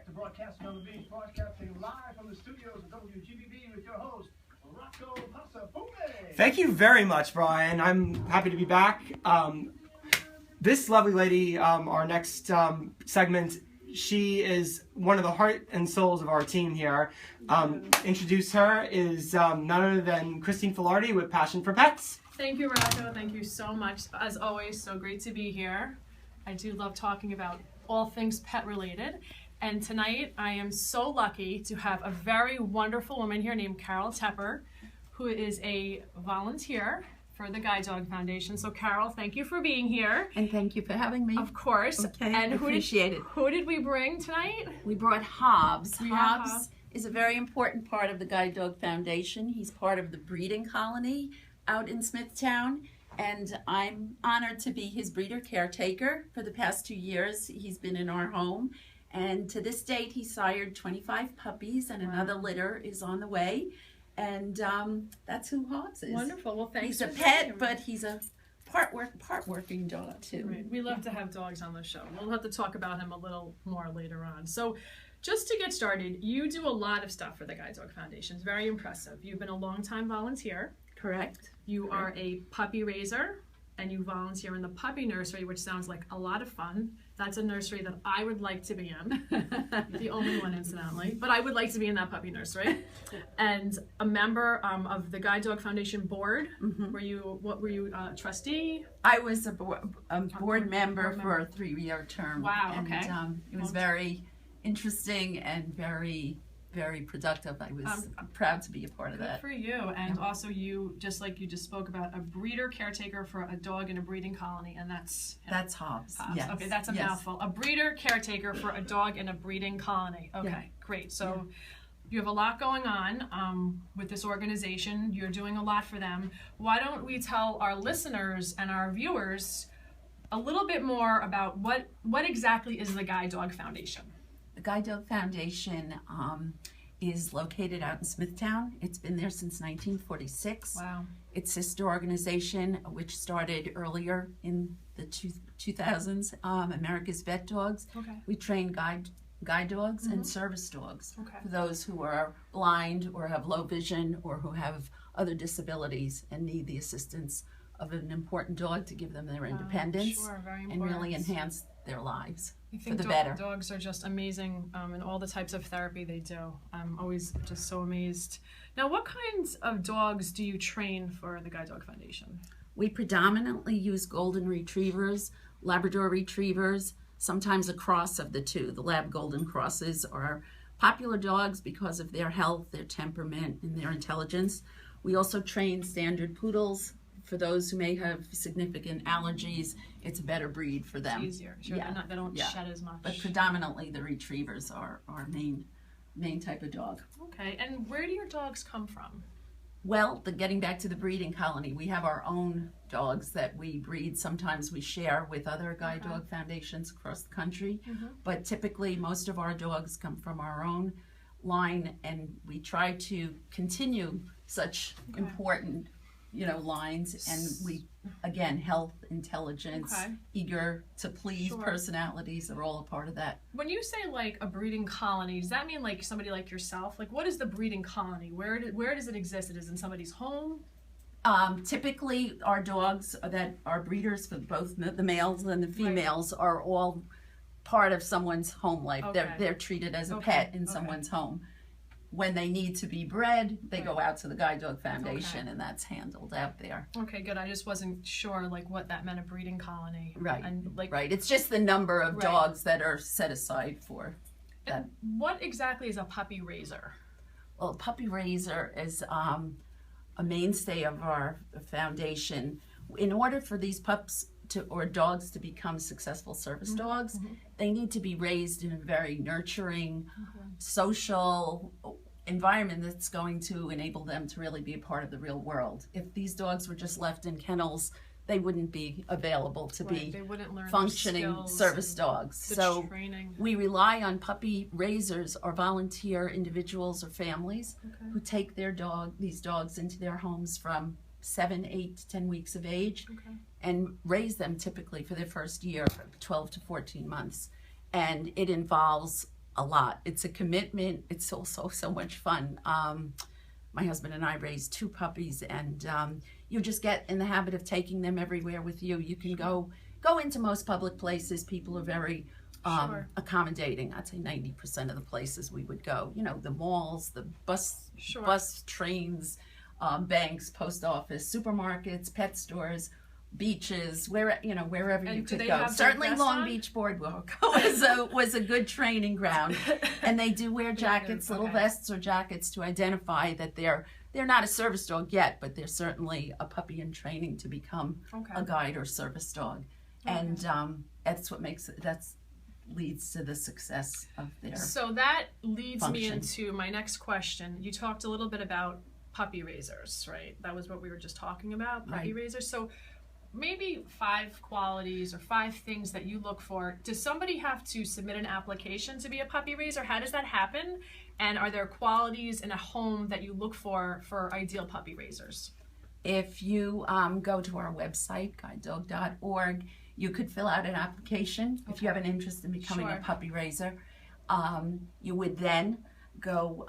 back to Broadcasting on the Beach, broadcasting live from the studios of WGBB with your host, Rocco Passafuime. Thank you very much, Brian. I'm happy to be back. This lovely lady, our next segment, she is one of the heart and souls of our team here. Introduce her is none other than Christine Filardi with Passion for Pets. Thank you, Rocco. Thank you so much. As always, so great to be here. I do love talking about all things pet related. And tonight I am so lucky to have a very wonderful woman here named Carol Tepper, who is a volunteer for the Guide Dog Foundation. So Carol, thank you for being here. And thank you for having me. Of course. Okay, and appreciate it. Who did we bring tonight? We brought Hobbs. We Hobbs is a very important part of the Guide Dog Foundation. He's part of the breeding colony out in Smithtown. And I'm honored to be his breeder caretaker. For the past 2 years, he's been in our home. And to this date, he sired 25 puppies, and another litter is on the way. And that's who Hobbs is. Wonderful. Well, thanks. He's a pet, but he's a part working dog too. Right. We love to have dogs on the show. We'll have to talk about him a little more later on. So just to get started, you do a lot of stuff for the Guide Dog Foundation. It's very impressive. You've been a long-time volunteer. Correct. You are a puppy raiser, and you volunteer in the puppy nursery, which sounds like a lot of fun. That's a nursery that I would like to be in. The only one, incidentally. But I would like to be in that puppy nursery. And a member of the Guide Dog Foundation board. Mm-hmm. What were you, trustee? I was a board member for a 3-year term. Wow, and, okay. It was very interesting and very, very productive. I was proud to be a part of that. Good for you. And also you, just like you just spoke about, a breeder caretaker for a dog in a breeding colony, and that's Hobbs. Hobbs. Yes. Okay, that's a mouthful. A breeder caretaker for a dog in a breeding colony. Okay, great. So you have a lot going on with this organization. You're doing a lot for them. Why don't we tell our listeners and our viewers a little bit more about what exactly is the Guide Dog Foundation? The Guide Dog Foundation is located out in Smithtown. It's been there since 1946. Wow. It's a sister organization which started earlier in the 2000s, America's Vet Dogs. Okay. We train guide dogs and service dogs Okay. for those who are blind or have low vision or who have other disabilities and need the assistance of an important dog to give them their independence Sure, very and important. really enhance their lives I for think the better. Dogs are just amazing in all the types of therapy they do. I'm always just so amazed. Now, what kinds of dogs do you train for the Guide Dog Foundation? We predominantly use golden retrievers, Labrador retrievers, sometimes a cross of the two. The Lab Golden Crosses are popular dogs because of their health, their temperament, and their intelligence. We also train standard poodles. For those who may have significant allergies, it's a better breed for them. It's easier. Sure, they don't shed as much. But predominantly the retrievers are our main type of dog. Okay, and where do your dogs come from? Well, getting back to the breeding colony, we have our own dogs that we breed. Sometimes we share with other guide dog foundations across the country. But typically most of our dogs come from our own line, and we try to continue such important lines, and we, again, health, intelligence, eager to please personalities are all a part of that. When you say like a breeding colony, does that mean like somebody like yourself? Like, what is the breeding colony? Where does it exist? It is in somebody's home? Typically, our dogs that are breeders for both the males and the females are all part of someone's home life. Okay. They're treated as a pet in someone's home. When they need to be bred, they go out to the Guide Dog Foundation, and that's handled out there. Okay, good. I just wasn't sure like what that meant, a breeding colony. Right. And like right. It's just the number of dogs that are set aside for that. And what exactly is a puppy raiser? Well, a puppy raiser is a mainstay of our foundation. In order for these pups or dogs to become successful service dogs, they need to be raised in a very nurturing, social environment that's going to enable them to really be a part of the real world. If these dogs were just left in kennels, they wouldn't be available to be They wouldn't learn functioning service dogs. So training. we rely on puppy raisers or volunteer individuals or families who take these dogs into their homes from 7, 8, 10 weeks of age and raise them typically for their first year, 12 to 14 months. And it involves a lot. It's a commitment. It's also so much fun. My husband and I raised 2 puppies, and you just get in the habit of taking them everywhere with you. You can go into most public places. People are very accommodating. I'd say 90% of the places we would go. You know, the malls, the bus, trains, banks, post office, supermarkets, pet stores, beaches, wherever you could go. Certainly Long Beach Boardwalk was a good training ground, and they do wear jackets, little vests or jackets to identify that they're not a service dog yet, but they're certainly a puppy in training to become a guide or service dog, and that's what leads to the success of their So that leads function. me into my next question. You talked a little bit about puppy raisers, right? That was what we were just talking about, puppy raisers. So maybe 5 qualities or 5 things that you look for. Does somebody have to submit an application to be a puppy raiser? How does that happen? And are there qualities in a home that you look for ideal puppy raisers? If you go to our website, guidedog.org, you could fill out an application if you have an interest in becoming a puppy raiser. You would then go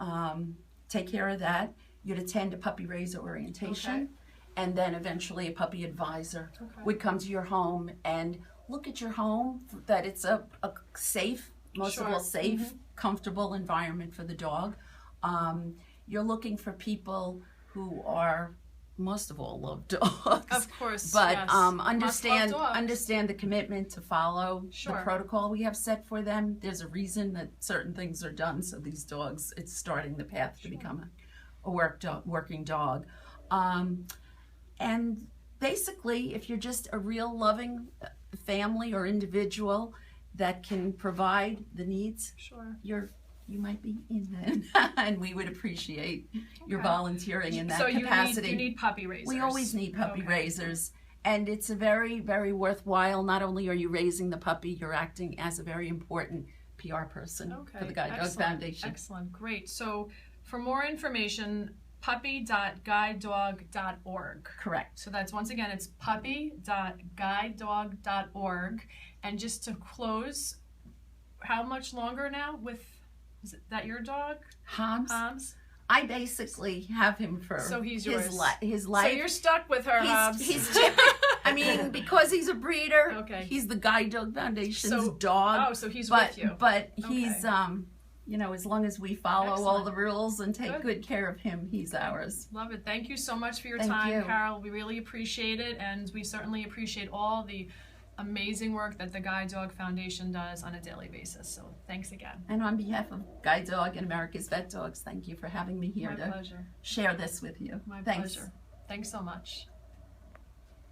take care of that. You'd attend a puppy raiser orientation. And then eventually a puppy advisor would come to your home and look at your home, that it's a safe, most of all safe, comfortable environment for the dog. You're looking for people who are, most of all, love dogs. Of course, but understand the commitment to follow the protocol we have set for them. There's a reason that certain things are done, so these dogs, it's starting the path to become a working dog. And basically, if you're just a real loving family or individual that can provide the needs, you might be in then, and we would appreciate your volunteering in that capacity. So you need puppy raisers. We always need puppy raisers, and it's a very, very worthwhile. Not only are you raising the puppy, you're acting as a very important PR person for the Guide Dog Foundation. Excellent, great. So for more information, puppy.guidedog.org. Correct. So that's, once again, it's puppy.guidedog.org. And just to close, how much longer now is that your dog? Hobbs. I basically have him for he's yours. His life. So you're stuck with her, Hobbs. He's I mean, because he's a breeder, he's the Guide Dog Foundation's dog. Oh, so he's with you. But he's, as long as we follow all the rules and take good care of him, he's ours. Love it. Thank you so much for your time, Carol. We really appreciate it, and we certainly appreciate all the amazing work that the Guide Dog Foundation does on a daily basis. So thanks again. And on behalf of Guide Dog and America's Vet Dogs, thank you for having me here to share this with you. My pleasure. Thanks so much.